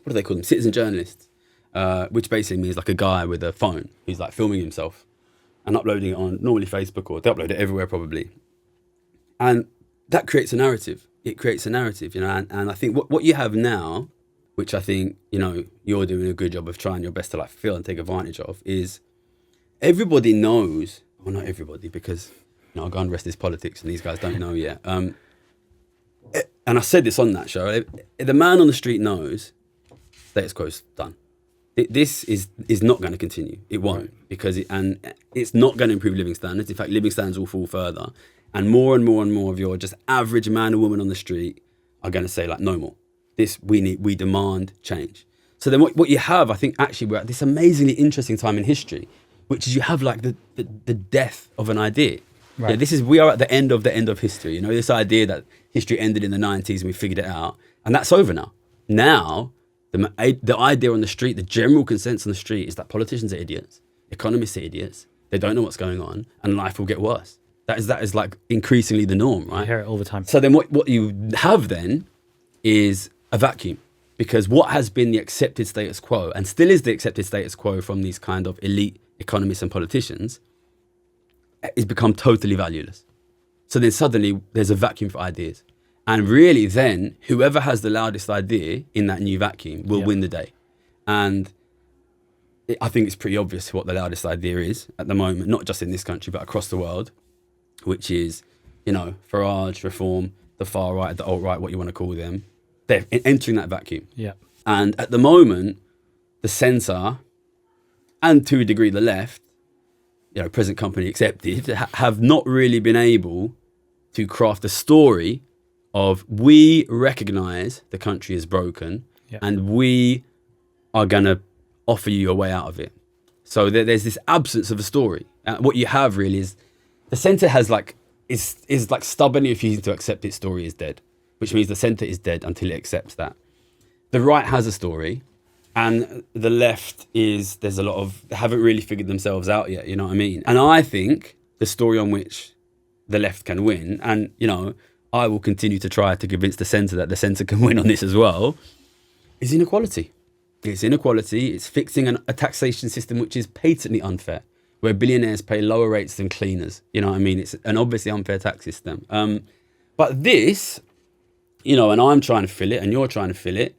do they call them, citizen journalists, which basically means like a guy with a phone who's like filming himself and uploading it on normally Facebook, or they upload it everywhere probably, and that creates a narrative. It creates a narrative, and I think what you have now, which I think you're doing a good job of trying your best to like feel and take advantage of, is everybody knows, well, not everybody, because I'll go and rest this politics and these guys don't know yet. And I said this on that show, the man on the street knows status quo's done. This is not going to continue. It won't, because it's not going to improve living standards. In fact, living standards will fall further. And more of your just average man or woman on the street are going to say like, no more. We demand change. So then what you have, I think actually we're at this amazingly interesting time in history, which is you have like the death of an idea. Right. We are at the end of history. This idea that history ended in the 90s and we figured it out, and that's over now. Now, the idea on the street, the general consensus on the street is that politicians are idiots, economists are idiots, they don't know what's going on, and life will get worse. That is like increasingly the norm, right? I hear it all the time. So then what you have then is a vacuum, because what has been the accepted status quo, and still is the accepted status quo from these kind of elite economists and politicians, is become totally valueless. So then suddenly there's a vacuum for ideas. And really then, whoever has the loudest idea in that new vacuum will win the day. And I think it's pretty obvious what the loudest idea is at the moment, not just in this country, but across the world, which is, Farage, Reform, the far right, the alt-right, what you want to call them. They're entering that vacuum. Yeah. And at the moment, the centre, and to a degree the left, present company accepted, have not really been able to craft a story of, we recognise the country is broken, and we are going to offer you a way out of it. So there's this absence of a story. What you have really is the centre has is stubbornly refusing to accept its story is dead, which means the centre is dead until it accepts that. The right has a story, and the left there's a lot of, they haven't really figured themselves out yet, you know what I mean? And I think the story on which the left can win, and, I will continue to try to convince the centre that the centre can win on this as well, is inequality. It's inequality. It's fixing a taxation system which is patently unfair, where billionaires pay lower rates than cleaners. You know what I mean? It's an obviously unfair tax system. But this, and I'm trying to fill it and you're trying to fill it,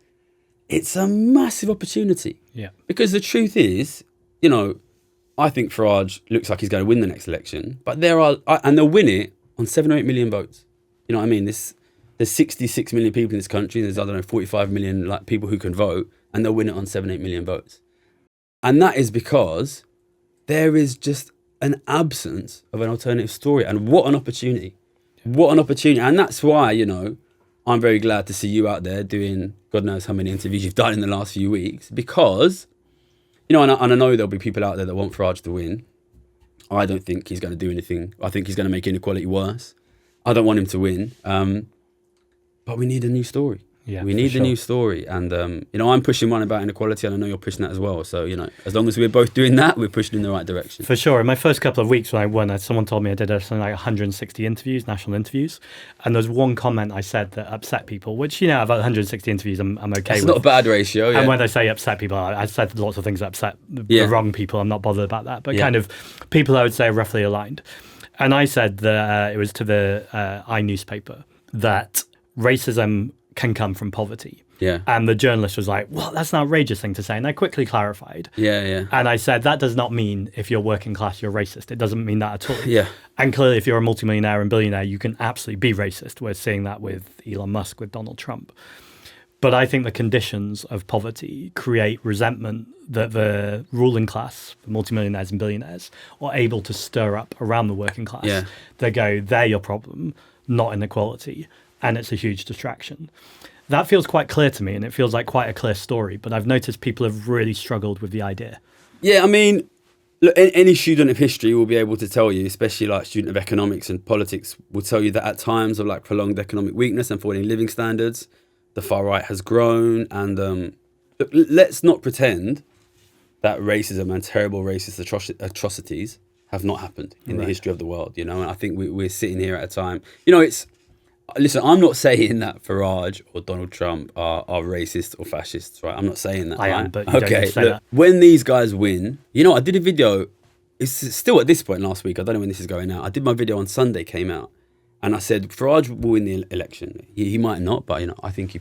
it's a massive opportunity. Yeah. Because the truth is, I think Farage looks like he's going to win the next election, but and they'll win it on 7 or 8 million votes. You know what I mean? There's 66 million people in this country. There's, 45 million people who can vote, and they'll win it on 7, 8 million votes. And that is because there is just an absence of an alternative story. And what an opportunity. What an opportunity. And that's why, I'm very glad to see you out there doing God knows how many interviews you've done in the last few weeks, because, and I know there'll be people out there that want Farage to win. I don't think he's going to do anything. I think he's going to make inequality worse. I don't want him to win. But we need a new story. Yeah, we need a new story. And, I'm pushing one about inequality, and I know you're pushing that as well. So, as long as we're both doing that, we're pushing in the right direction. For sure. In my first couple of weeks when I won, someone told me I did something like 160 interviews, national interviews. And there's one comment I said that upset people, which, about 160 interviews, I'm okay with. It's not a bad ratio, yeah. And when I say upset people, I said lots of things that upset the wrong people. I'm not bothered about that. But kind of people I would say are roughly aligned. And I said that it was to the I newspaper that racism can come from poverty. Yeah. And the journalist was like, well, that's an outrageous thing to say. And I quickly clarified. Yeah. And I said, that does not mean if you're working class, you're racist. It doesn't mean that at all. Yeah. And clearly, if you're a multimillionaire and billionaire, you can absolutely be racist. We're seeing that with Elon Musk, with Donald Trump. But I think the conditions of poverty create resentment that the ruling class, the multimillionaires and billionaires, are able to stir up around the working class. Yeah. They go, they're your problem, not inequality. And it's a huge distraction. That feels quite clear to me, and it feels like quite a clear story, but I've noticed people have really struggled with the idea. Yeah, I mean, look, any student of history will be able to tell you, especially student of economics and politics, will tell you that at times of prolonged economic weakness and falling living standards, the far right has grown. And look, let's not pretend that racism and terrible racist atrocities have not happened in the history of the world, And I think we're sitting here at a time, listen, I'm not saying that Farage or Donald Trump are racist or fascists, right? I'm not saying that. I am, but you don't need to say that. When these guys win, I did a video, it's still at this point last week, I don't know when this is going out. I did my video on Sunday, came out, and I said, Farage will win the election. He might not, but, I think he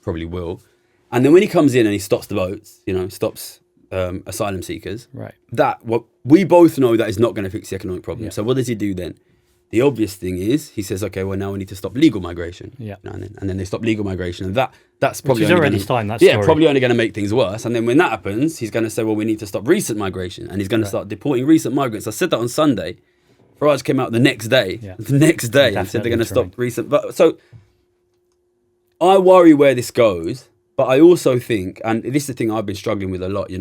probably will. And then when he comes in and he stops the votes, stops asylum seekers, right? We both know that is not going to fix the economic problem. Yeah. So what does he do then? The obvious thing is he says, okay, well, now we need to stop legal migration. Yeah. And then they stop legal migration. And that's probably already starting that story. Yeah, probably only going to make things worse. And then when that happens, he's going to say, well, we need to stop recent migration. And he's going to start deporting recent migrants. I said that on Sunday. Farage came out the next day. Yeah. The next day and said they're going to stop recent. But so I worry where this goes. But I also think, and this is the thing I've been struggling with a lot,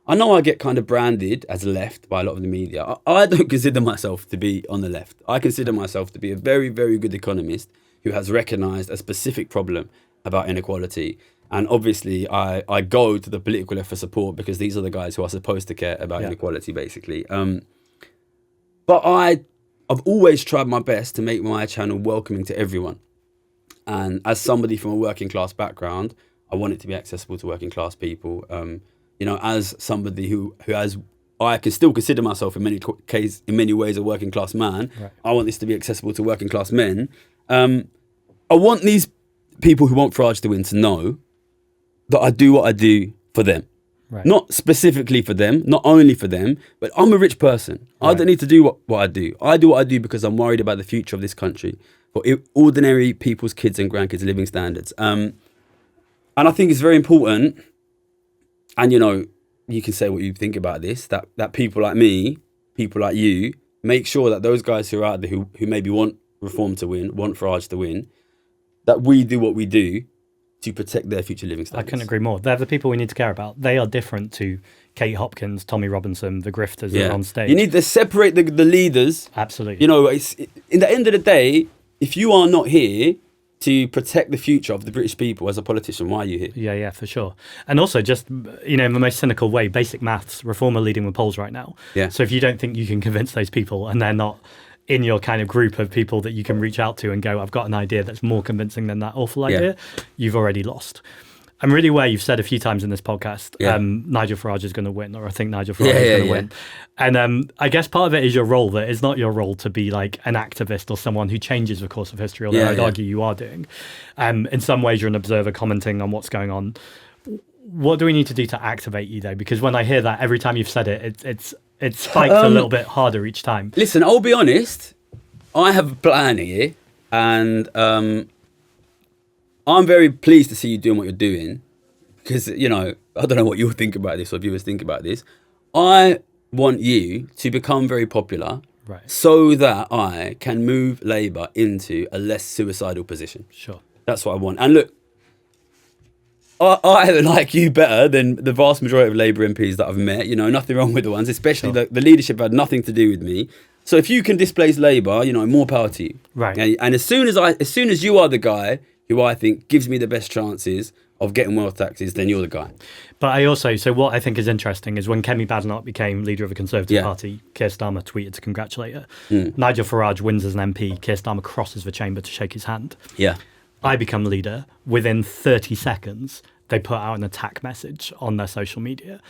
I know I get kind of branded as left by a lot of the media. I don't consider myself to be on the left. I consider myself to be a very, very good economist who has recognised a specific problem about inequality. And obviously, I go to the political left for support because these are the guys who are supposed to care about inequality, basically. But I've always tried my best to make my channel welcoming to everyone. And as somebody from a working class background, I want it to be accessible to working class people. As somebody who has, I can still consider myself in many ways a working class man. Right. I want this to be accessible to working class men. I want these people who want Farage to win to know that I do what I do for them. Right. Not specifically for them, not only for them, but I'm a rich person. I don't need to do what I do. I do what I do because I'm worried about the future of this country, for ordinary people's kids and grandkids' living standards. And I think it's very important, and you can say what you think about this, that people like me, people like you, make sure that those guys who are out there who maybe want reform to win, want Farage to win, that we do what we do to protect their future living standards. I couldn't agree more. They're the people we need to care about. They are different to Kate Hopkins, Tommy Robinson, the grifters that are on stage. You need to separate the leaders. Absolutely. In the end of the day, if you are not here to protect the future of the British people as a politician, why are you here? Yeah, for sure. And also just, in the most cynical way, basic maths, Reform are leading the polls right now. Yeah. So if you don't think you can convince those people and they're not in your kind of group of people that you can reach out to and go, I've got an idea that's more convincing than that awful idea, you've already lost. I'm really aware you've said a few times in this podcast, Nigel Farage is going to win, or I think Nigel Farage is going to win. And I guess part of it is your role, that it's not your role to be like an activist or someone who changes the course of history, although I'd argue you are doing. In some ways, you're an observer commenting on what's going on. What do we need to do to activate you, though? Because when I hear that, every time you've said it, it spikes a little bit harder each time. Listen, I'll be honest. I have a plan here, and I'm very pleased to see you doing what you're doing, because, I don't know what you'll think about this or viewers think about this. I want you to become very popular so that I can move Labour into a less suicidal position. Sure. That's what I want. And look, I like you better than the vast majority of Labour MPs that I've met. Nothing wrong with the ones, especially the leadership had nothing to do with me. So if you can displace Labour, more power to you. Right. And as soon as you are the guy who I think gives me the best chances of getting wealth taxes, then you're the guy. But so what I think is interesting is when Kemi Badenoch became leader of the Conservative Party, Keir Starmer tweeted to congratulate her. Nigel Farage wins as an MP, Keir Starmer crosses the chamber to shake his hand. Yeah. I become leader. Within 30 seconds, they put out an attack message on their social media.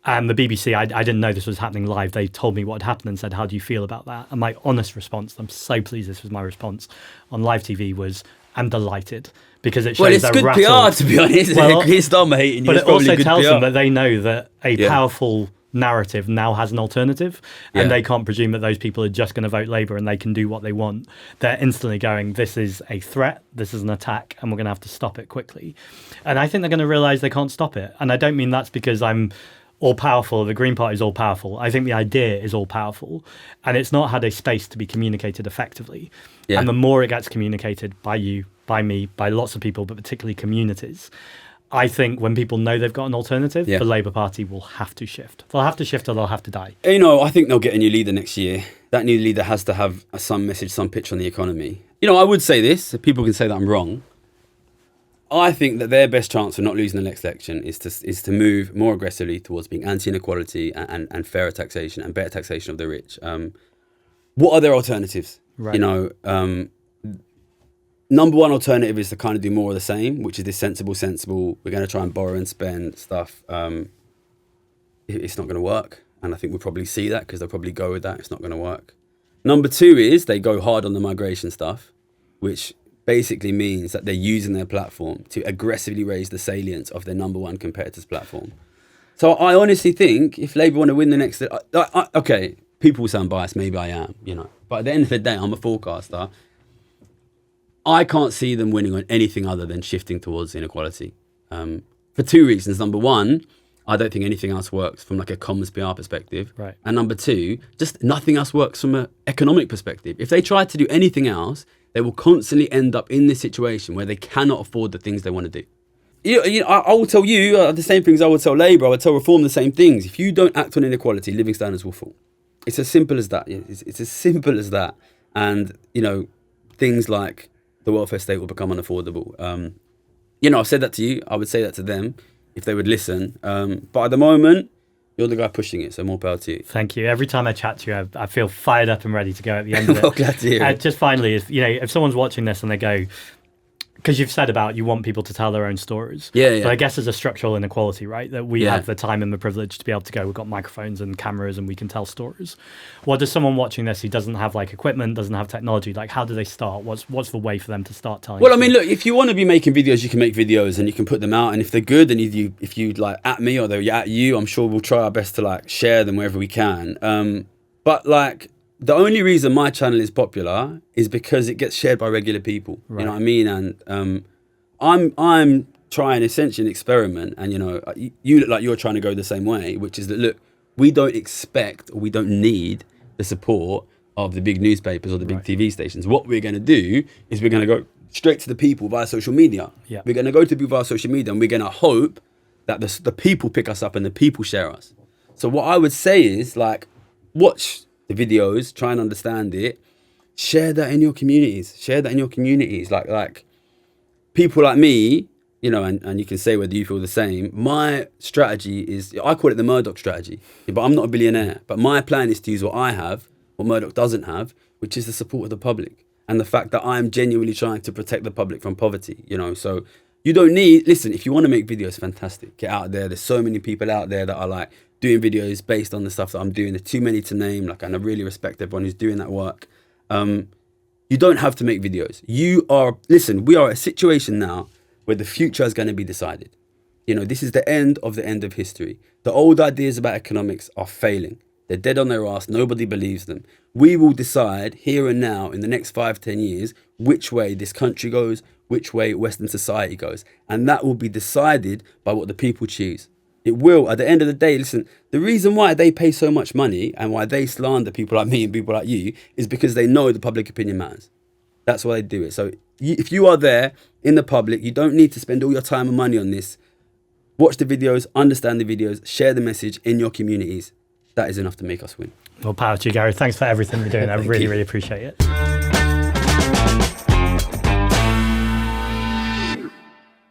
And the BBC, I didn't know this was happening live. They told me what had happened and said, how do you feel about that? And my honest response, I'm so pleased this was my response on live TV, was, I'm delighted. Because it shows it's good PR, to be honest. Well, Keir Starmer hating you, but it also tells PR. them that they know that a powerful narrative now has an alternative, and they can't presume that those people are just going to vote Labour and they can do what they want. They're instantly going, this is a threat, this is an attack, and we're going to have to stop it quickly. And I think they're going to realise they can't stop it. And I don't mean that's because I'm all-powerful, the Green Party is all-powerful. I think the idea is all-powerful, and it's not had a space to be communicated effectively. Yeah. And the more it gets communicated by you, by me, by lots of people, but particularly communities, I think when people know they've got an alternative, the Labour Party will have to shift. They'll have to shift or they'll have to die. I think they'll get a new leader next year. That new leader has to have some message, some pitch on the economy. I would say this, people can say that I'm wrong. I think that their best chance of not losing the next election is to move more aggressively towards being anti-inequality and fairer taxation and better taxation of the rich. What are their alternatives? Right. Number one alternative is to kind of do more of the same, which is this sensible, we're going to try and borrow and spend stuff. It's not going to work. And I think we'll probably see that because they'll probably go with that. It's not going to work. Number two is they go hard on the migration stuff, which basically means that they're using their platform to aggressively raise the salience of their number one competitor's platform. So I honestly think if Labour want to win the next... okay, people will sound biased, maybe I am, But at the end of the day, I'm a forecaster. I can't see them winning on anything other than shifting towards inequality. For two reasons. Number one, I don't think anything else works from like a comms PR perspective. Right. And number two, just nothing else works from an economic perspective. If they try to do anything else, they will constantly end up in this situation where they cannot afford the things they want to do. I will tell you the same things I would tell Labour, I would tell Reform the same things. If you don't act on inequality, living standards will fall. It's as simple as that. It's as simple as that. And, things like the welfare state will become unaffordable. I've said that to you. I would say that to them if they would listen. But at the moment, you're the guy pushing it, so more power to you. Thank you. Every time I chat to you, I feel fired up and ready to go at the end of it. Well, glad to hear it. Just finally, if someone's watching this and they go, because you've said about you want people to tell their own stories. Yeah. But I guess there's a structural inequality, right? That we have the time and the privilege to be able to go, we've got microphones and cameras and we can tell stories. What does someone watching this who doesn't have like equipment, doesn't have technology, like how do they start? What's the way for them to start telling? Well, I mean, look, if you want to be making videos, you can make videos and you can put them out. And if they're good, and if you like at me or they're at you, I'm sure we'll try our best to like share them wherever we can. But like, the only reason my channel is popular is because it gets shared by regular people. Right. You know what I mean? And I'm trying essentially an experiment, and you know, you look like you're trying to go the same way, which is that look, we don't expect or we don't need the support of the big newspapers or the big TV stations. What we're going to do is we're going to go straight to the people via social media. Yeah. We're going to go to the people via social media, and we're going to hope that the people pick us up and the people share us. So what I would say is like, watch the videos, try and understand it, share that in your communities, like people like me, you know, and you can say whether you feel the same. My strategy is, I call it the Murdoch strategy, but I'm not a billionaire, but my plan is to use what I have, what Murdoch doesn't have, which is the support of the public and the fact that I'm genuinely trying to protect the public from poverty, you know. So you don't need, listen, if you want to make videos, fantastic, get out there. There's so many people out there that are like doing videos based on the stuff that I'm doing. There's too many to name, like, and I really respect everyone who's doing that work. You don't have to make videos. Listen, we are at a situation now where the future is going to be decided. You know, this is the end of history. The old ideas about economics are failing. They're dead on their ass. Nobody believes them. We will decide here and now in the next 5-10 years which way this country goes, which way Western society goes. And that will be decided by what the people choose. It will, at the end of the day, listen, the reason why they pay so much money and why they slander people like me and people like you is because they know the public opinion matters. That's why they do it. So if you are there in the public, you don't need to spend all your time and money on this. Watch the videos, understand the videos, share the message in your communities. That is enough to make us win. Well, power to you, Gary. Thanks for everything you're doing. I really appreciate it.